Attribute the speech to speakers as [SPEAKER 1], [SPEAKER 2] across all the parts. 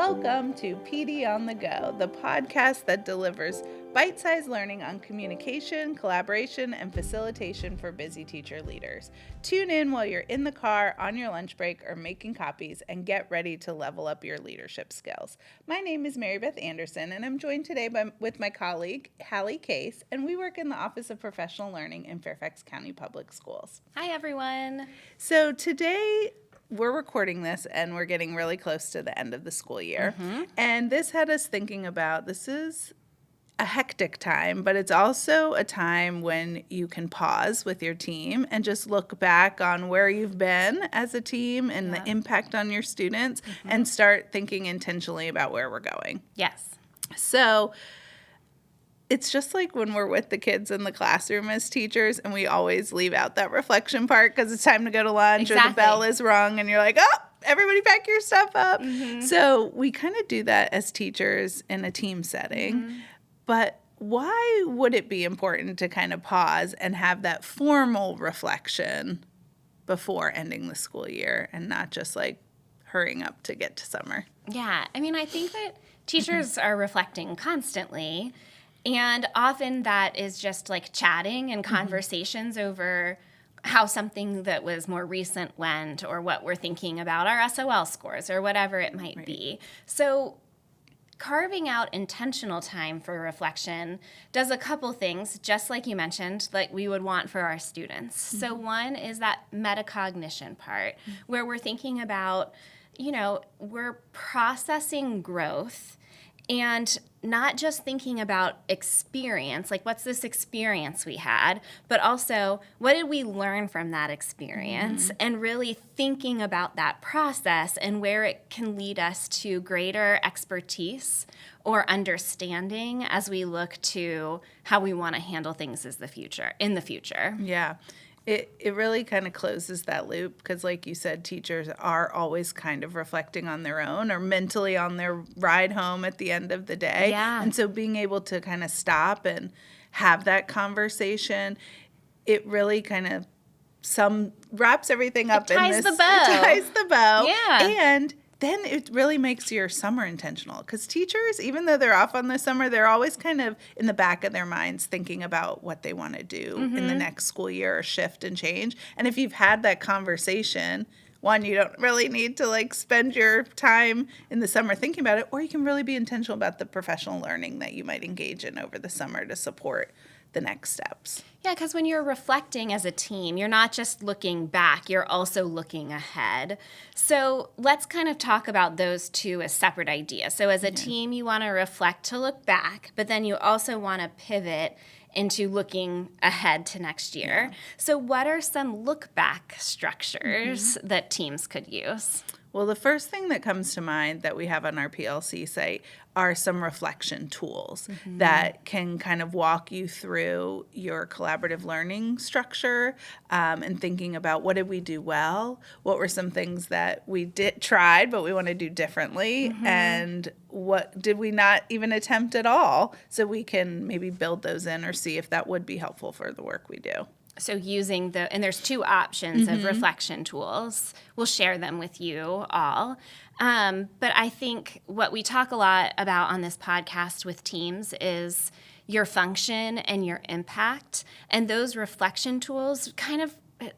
[SPEAKER 1] Welcome to PD on the Go, the podcast that delivers bite-sized learning on communication, collaboration, and facilitation for busy teacher leaders. Tune in while you're in the car, on your lunch break, or making copies, and get ready to level up your leadership skills. My name is Mary Beth Anderson, and I'm joined today with my colleague, Hallie Case, and we work in the Office of Professional Learning in Fairfax County Public Schools.
[SPEAKER 2] Hi, everyone.
[SPEAKER 1] So today, we're recording this and we're getting really close to the end of the school year. And this had us thinking about, this is a hectic time, but it's also a time when you can pause with your team and just look back on where you've been as a team and the impact on your students and start thinking intentionally about where we're going.
[SPEAKER 2] Yes.
[SPEAKER 1] So it's just like when we're with the kids in the classroom as teachers and we always leave out that reflection part because it's time to go to lunch or the bell is rung and you're like, oh, everybody pack your stuff up. So we kind of do that as teachers in a team setting. But why would it be important to kind of pause and have that formal reflection before ending the school year and not just like hurrying up to get to summer?
[SPEAKER 2] Yeah. I mean, I think that teachers are reflecting constantly. And often that is just like chatting and conversations over how something that was more recent went or what we're thinking about our SOL scores or whatever it might be. So carving out intentional time for reflection does a couple things, just like you mentioned, like we would want for our students. So one is that metacognition part where we're thinking about, we're processing growth and not just thinking about experience, like what's this experience we had, but also what did we learn from that experience and really thinking about that process and where it can lead us to greater expertise or understanding as we look to how we want to handle things in the future.
[SPEAKER 1] Yeah. It really kind of closes that loop because, like you said, teachers are always kind of reflecting on their own or mentally on their ride home at the end of the day.
[SPEAKER 2] Yeah.
[SPEAKER 1] And so being able to kind of stop and have that conversation, it really kind of wraps everything up in this.
[SPEAKER 2] It ties
[SPEAKER 1] the bow.
[SPEAKER 2] Yeah.
[SPEAKER 1] And then it really makes your summer intentional because teachers, even though they're off on the summer, they're always kind of in the back of their minds thinking about what they want to do in the next school year or shift and change. And if you've had that conversation, one, you don't really need to like spend your time in the summer thinking about it, or you can really be intentional about the professional learning that you might engage in over the summer to support the next steps.
[SPEAKER 2] Yeah, because when you're reflecting as a team, you're not just looking back, you're also looking ahead. So let's kind of talk about those two as separate ideas. So as a team, you want to reflect to look back, but then you also want to pivot into looking ahead to next year. So what are some look back structures that teams could use?
[SPEAKER 1] Well, the first thing that comes to mind that we have on our PLC site are some reflection tools that can kind of walk you through your collaborative learning structure and thinking about what did we do well, what were some things that we tried but we want to do differently, and what did we not even attempt at all, so we can maybe build those in or see if that would be helpful for the work we do.
[SPEAKER 2] So using and there's two options of reflection tools. We'll share them with you all. But I think what we talk a lot about on this podcast with teams is your function and your impact. And those reflection tools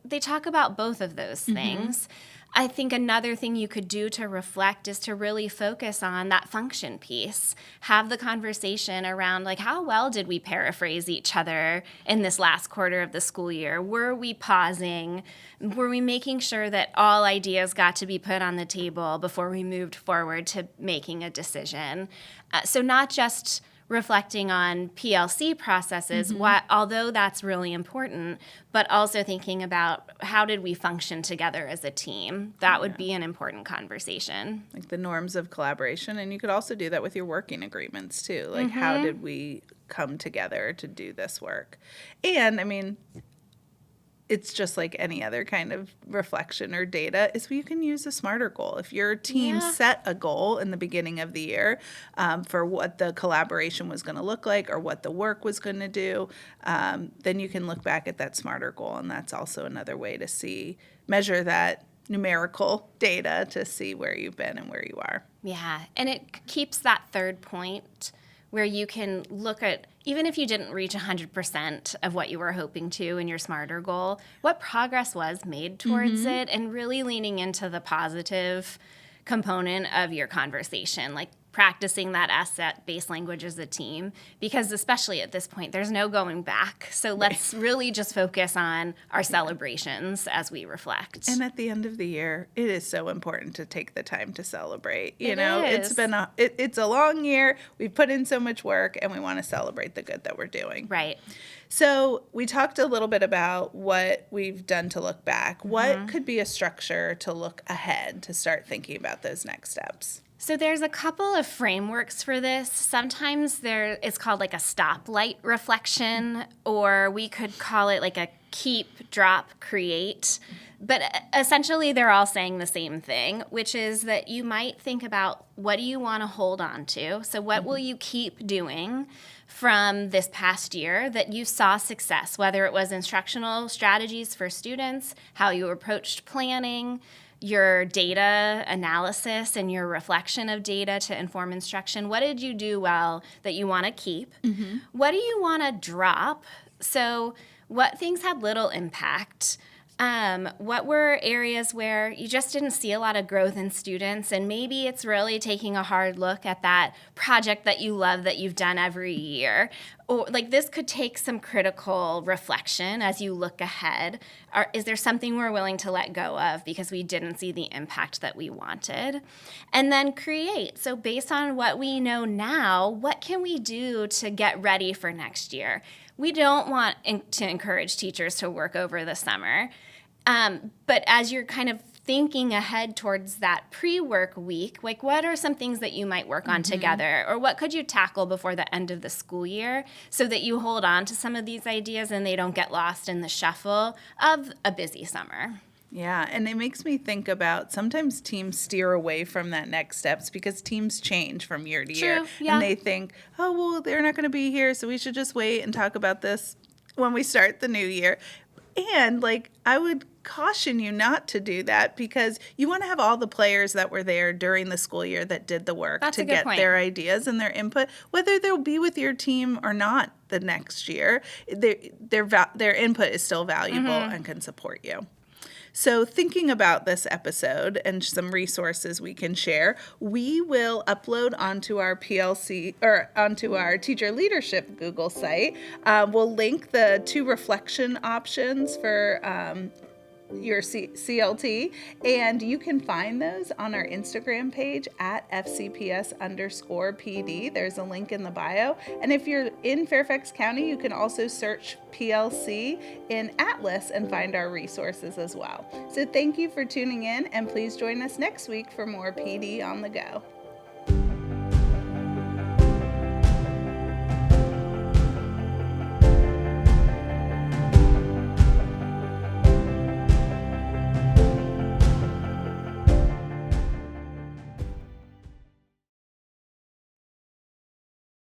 [SPEAKER 2] they talk about both of those things. I think another thing you could do to reflect is to really focus on that function piece. Have the conversation around, like, how well did we paraphrase each other in this last quarter of the school year? Were we pausing? Were we making sure that all ideas got to be put on the table before we moved forward to making a decision? So not just reflecting on PLC processes, although that's really important, but also thinking about how did we function together as a team. That would be an important conversation.
[SPEAKER 1] Like the norms of collaboration, and you could also do that with your working agreements too. Like how did we come together to do this work? And I mean, it's just like any other kind of reflection or data, is you can use a smarter goal. If your team set a goal in the beginning of the year for what the collaboration was going to look like or what the work was going to do, then you can look back at that smarter goal. And that's also another way to measure that numerical data to see where you've been and where you are.
[SPEAKER 2] Yeah, and it keeps that third point where you can look at, even if you didn't reach 100% of what you were hoping to in your SMARTer goal, what progress was made towards it, and really leaning into the positive component of your conversation, like practicing that asset-based language as a team, because especially at this point, there's no going back. So let's really just focus on our celebrations as we reflect.
[SPEAKER 1] And at the end of the year, it is so important to take the time to celebrate. It's been it's a long year. We've put in so much work, and we want to celebrate the good that we're doing.
[SPEAKER 2] Right.
[SPEAKER 1] So we talked a little bit about what we've done to look back. What could be a structure to look ahead, to start thinking about those next steps?
[SPEAKER 2] So there's a couple of frameworks for this. Sometimes it's called like a stoplight reflection, or we could call it like a keep, drop, create. But essentially they're all saying the same thing, which is that you might think about, what do you want to hold on to? So what will you keep doing from this past year that you saw success, whether it was instructional strategies for students, how you approached planning, your data analysis and your reflection of data to inform instruction. What did you do well that you want to keep? What do you want to drop? So what things had little impact? What were areas where you just didn't see a lot of growth in students, and maybe it's really taking a hard look at that project that you love that you've done every year. Or like, this could take some critical reflection as you look ahead. Is there something we're willing to let go of because we didn't see the impact that we wanted? And then create. So based on what we know now, what can we do to get ready for next year? We don't want to encourage teachers to work over the summer. But as you're kind of thinking ahead towards that pre-work week, like, what are some things that you might work on together? Or what could you tackle before the end of the school year so that you hold on to some of these ideas and they don't get lost in the shuffle of a busy summer?
[SPEAKER 1] Yeah, and it makes me think about, sometimes teams steer away from that next steps because teams change from year to year.
[SPEAKER 2] Yeah.
[SPEAKER 1] And they think, oh, well, they're not going to be here, so we should just wait and talk about this when we start the new year. And, I would caution you not to do that, because you want to have all the players that were there during the school year that did the work to get their ideas and their input, whether they'll be with your team or not the next year. Their input is still valuable and can support you. So thinking about this episode and some resources we can share, we will upload onto our PLC or onto our teacher leadership Google site. We'll link the 2 reflection options for your CLT, and you can find those on our Instagram page at FCPS_PD. There's a link in the bio. And if you're in Fairfax County, you can also search PLC in Atlas and find our resources as well. So thank you for tuning in, and please join us next week for more PD on the Go.